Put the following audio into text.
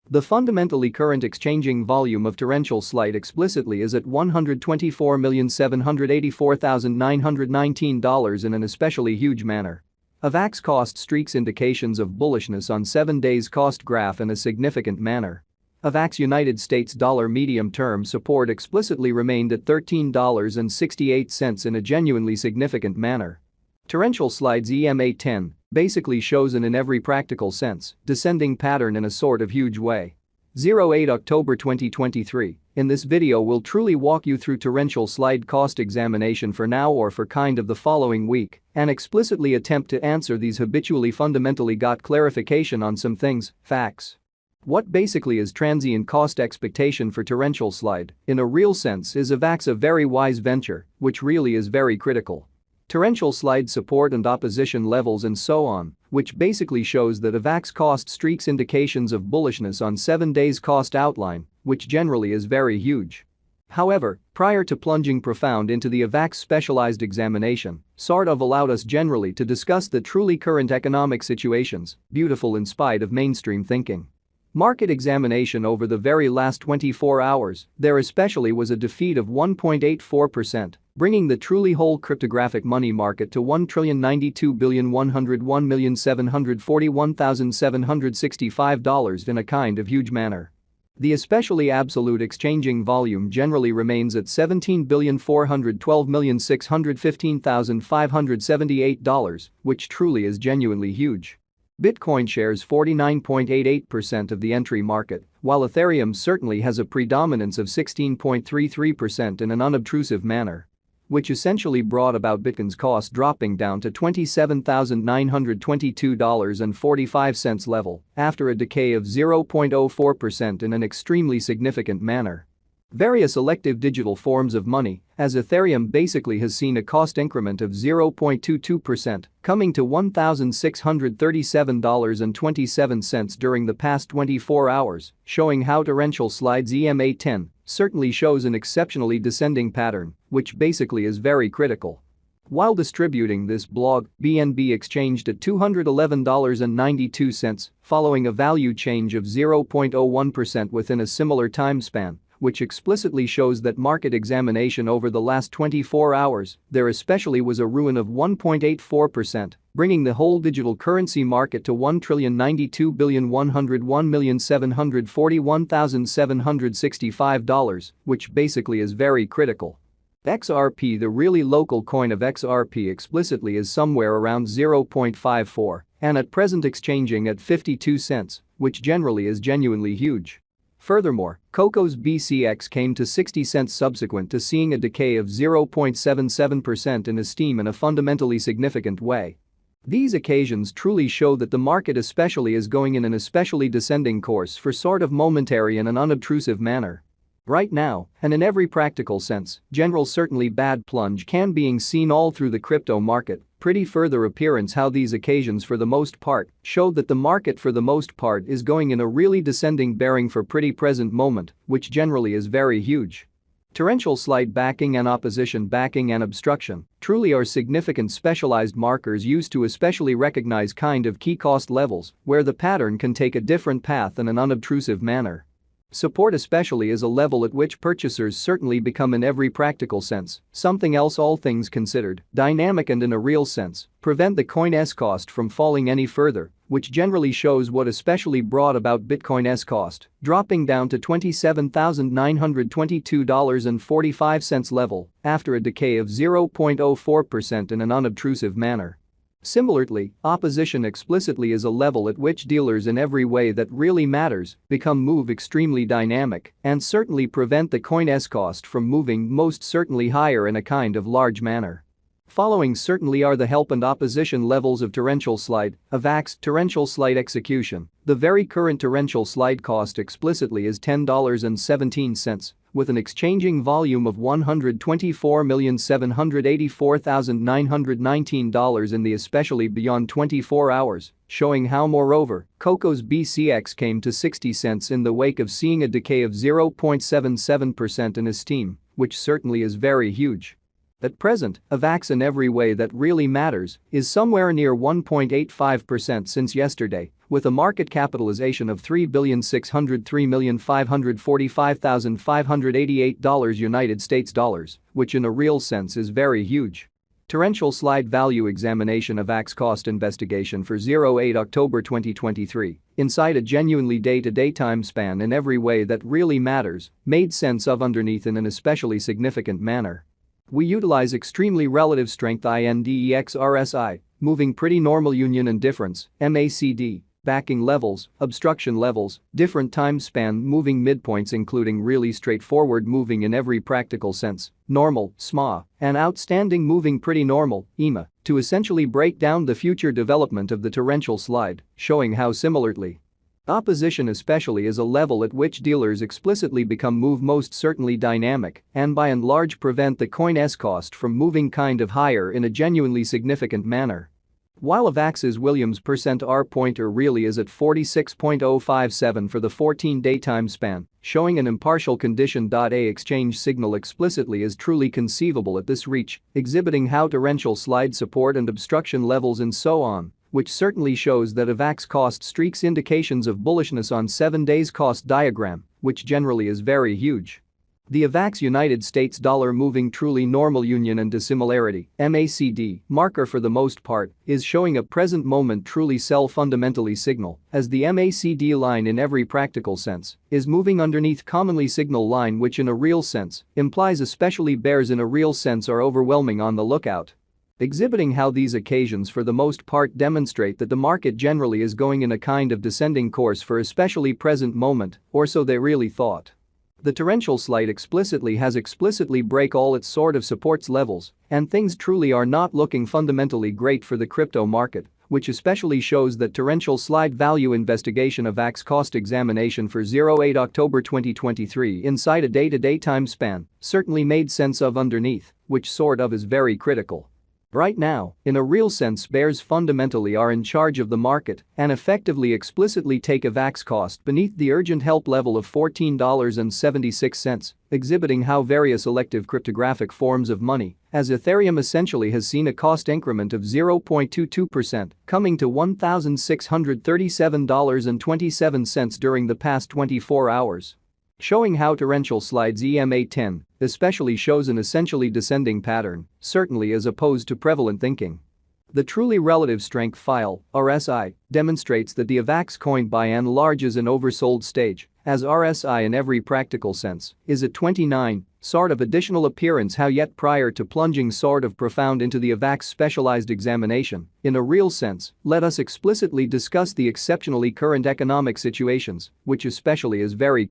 The fundamentally current exchanging volume of torrential slide explicitly is at $124,784,919 in an especially huge manner. Avax cost streaks indications of bullishness on 7 days cost graph in a significant manner. Avax United States dollar medium-term support explicitly remained at $13.68 in a genuinely significant manner. Torrential slide's EMA10 basically shows in every practical sense descending pattern in a sort of huge way. 08 October 2023. In this video we'll truly walk you through torrential slide cost examination for now or for kind of the following week and explicitly attempt to answer these habitually fundamentally got clarification on some things, facts. What basically is transient cost expectation for torrential slide, in a real sense is Avax a very wise venture, which really is very critical. Torrential slide support and opposition levels and so on, which basically shows that Avax cost streaks indications of bullishness on 7 days cost outline, which generally is very huge. However, prior to plunging profound into the Avax specialized examination, sort of allowed us generally to discuss the truly current economic situations, beautiful in spite of mainstream thinking. Market examination over the very last 24 hours, there especially was a defeat of 1.84%, bringing the truly whole cryptographic money market to $1,092,101,741,765 in a kind of huge manner. The especially absolute exchanging volume generally remains at $17,412,615,578, which truly is genuinely huge. Bitcoin shares 49.88% of the entry market, while Ethereum certainly has a predominance of 16.33% in an unobtrusive manner. Which essentially brought about Bitcoin's cost dropping down to $27,922.45 level after a decay of 0.04% in an extremely significant manner. Various elective digital forms of money, as Ethereum basically has seen a cost increment of 0.22%, coming to $1,637.27 during the past 24 hours, showing how torrential slide's EMA10 certainly shows an exceptionally descending pattern, which basically is very critical. While distributing this blog, BNB exchanged at $211.92, following a value change of 0.01% within a similar time span, which explicitly shows that market examination over the last 24 hours, there especially was a ruin of 1.84%, bringing the whole digital currency market to $1,092,101,741,765, which basically is very critical. XRP, the really local coin of XRP, explicitly is somewhere around 0.54 and at present exchanging at 52 cents, which generally is genuinely huge. Furthermore, Coco's BCX came to 60 cents subsequent to seeing a decay of 0.77% in esteem in a fundamentally significant way. These occasions truly show that the market especially is going in an especially descending course for sort of momentary in an unobtrusive manner. Right now, and in every practical sense, general certainly bad plunge can being seen all through the crypto market. Pretty further appearance how these occasions for the most part show that the market for the most part is going in a really descending bearing for pretty present moment, which generally is very huge. Torrential slide backing and opposition backing and obstruction truly are significant specialized markers used to especially recognize kind of key cost levels where the pattern can take a different path in an unobtrusive manner. Support especially is a level at which purchasers certainly become in every practical sense, something else all things considered, dynamic and in a real sense, prevent the coin's cost from falling any further, which generally shows what especially brought about Bitcoin's cost, dropping down to $27,922.45 level after a decay of 0.04% in an unobtrusive manner. Similarly, opposition explicitly is a level at which dealers in every way that really matters move extremely dynamic and certainly prevent the coin's cost from moving most certainly higher in a kind of large manner. Following certainly are the help and opposition levels of torrential slide, Avax torrential slide execution. The very current torrential slide cost explicitly is $10.17, with an exchanging volume of $124,784,919 in the especially beyond 24 hours, showing how moreover, Coco's BCX came to 60 cents in the wake of seeing a decay of 0.77% in esteem, which certainly is very huge. At present, Avax in every way that really matters is somewhere near 1.85% since yesterday, with a market capitalization of $3,603,545,588 United States dollars, which in a real sense is very huge. Torrential slide value examination Avax cost investigation for 08 October 2023, inside a genuinely day-to-day time span in every way that really matters, made sense of underneath in an especially significant manner. We utilize extremely relative strength index RSI, moving pretty normal union and difference, MACD, backing levels, obstruction levels, different time span moving midpoints including really straightforward moving in every practical sense, normal, SMA, and outstanding moving pretty normal, EMA, to essentially break down the future development of the torrential slide, showing how similarly opposition especially is a level at which dealers explicitly become move most certainly dynamic and by and large prevent the coin's cost from moving kind of higher in a genuinely significant manner. While Avax's Williams %R pointer really is at 46.057 for the 14-day time span, showing an impartial condition. A exchange signal explicitly is truly conceivable at this reach, exhibiting how torrential slide support and obstruction levels and so on, which certainly shows that Avax cost streaks indications of bullishness on 7 days cost diagram, which generally is very huge. The Avax United States dollar moving truly normal union and dissimilarity (MACD) marker for the most part is showing a present moment truly sell fundamentally signal, as the MACD line in every practical sense is moving underneath commonly signal line, which in a real sense implies especially bears in a real sense are overwhelming on the lookout, exhibiting how these occasions for the most part demonstrate that the market generally is going in a kind of descending course for especially present moment, or so they really thought. The torrential slide explicitly break all its sort of supports levels, and things truly are not looking fundamentally great for the crypto market, which especially shows that torrential slide value investigation of Avax cost examination for 08 October 2023 inside a day-to-day time span certainly made sense of underneath, which sort of is very critical. Right now, in a real sense bears fundamentally are in charge of the market and effectively explicitly take Avax cost beneath the urgent help level of $14.76, exhibiting how various elective cryptographic forms of money, as Ethereum essentially has seen a cost increment of 0.22%, coming to $1,637.27 during the past 24 hours. Showing how torrential slides EMA10 especially shows an essentially descending pattern, certainly as opposed to prevalent thinking. The truly relative strength file, RSI, demonstrates that the Avax coin by and large is an oversold stage, as RSI in every practical sense is at 29, sort of additional appearance how yet prior to plunging sort of profound into the Avax specialized examination. In a real sense, let us explicitly discuss the exceptionally current economic situations, which especially is very